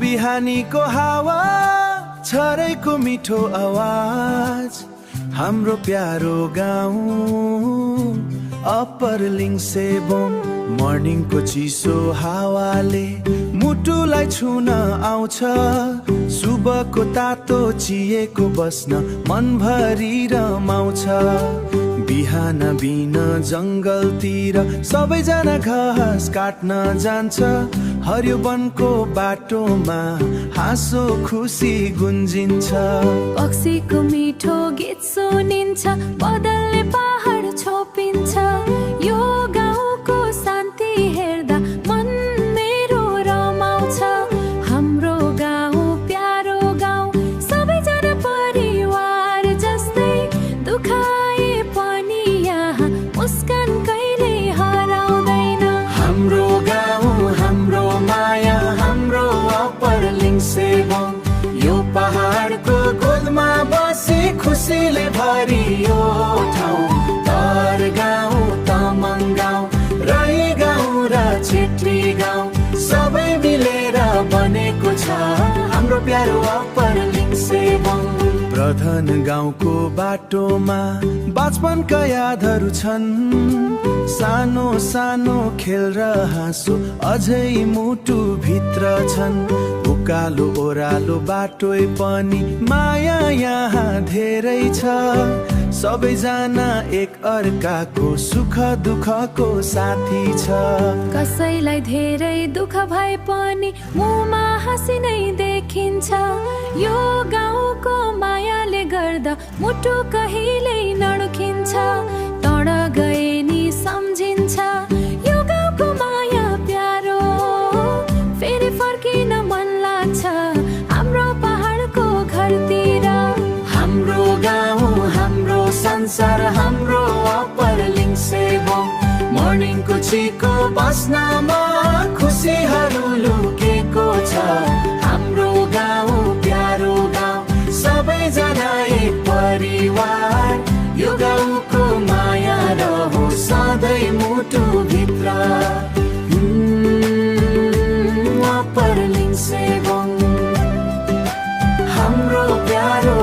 बिहानीको हावा छरैको मिठो आवाज हाम्रो प्यारो गाउँ अप्पर लिङ्सेबोङ मर्निङको चिसो हावाले मुटुलाई छुन आउँछ सुबहको तातो चिएको बस्न मनभरि रमाउँछ बिहान बिन जङ्गलतिर सबैजना घाँस काट्न जान्छ हरियो वनको बाटोमा हाँसो खुसी गुन्जिन्छ पक्षीको मिठो गीत सुनिन्छ बदलले पहाड छोपिन्छ यो गाउँको शान्ति हेर्दा मन मेरो रमाउँछ हाम्रो गाउँ प्यारो गाउँ सबैजना परिवार जस्तै दुःख आए पनि यहाँ मुस्कान कहिले हराउँदैन हाम्रो गाउँ हाम्रो माया हाम्रो अप्पर लिङ्सेबोङ यो पहाडको गोदमा बसी खुसीले भरियो ठाउँ तर गाउँ तमङ गाउँ राई गाउँ र छेत्री गाउँ सबै मिलेर बनेको छ हाम्रो प्यारो अप्पर लिङ्सेबोङ प्रधान गाउँको बाटोमा बचपनका यादहरू छन् सानो सानो खेल र हाँसो अझै मुटु भित्र छन् उकालो ओह्रालो बाटो पनि माया यहाँ धेरै छ सबैजना एक अर्काको सुख दुःखको साथी छ कसैलाई धेरै दुःख भए पनि मुखमा हाँसी नै देखिन्छ यो गाउँको मायाले गर्दा मुटु कहिल्यै नडुखिन्छ तड गए नि सम्झिन्छ यो गाउँको माया प्यारो फेरि फर्किन मन लाग्छ हाम्रो पहाडको घरतिर हाम्रो गाउँ हाम्रो संसार हाम्रो अप्पर लिङ्सेबोङ मर्निङको चिको बस्नमा खुसीहरू लुकेको छ हाम्रो गाउँ प्यारो गाउँ सबैजना एक परिवार यो गाउँको माया रहोस् सधैँ मुटु भित्र अप्पर लिङ्सेबोङ हाम्रो प्यारो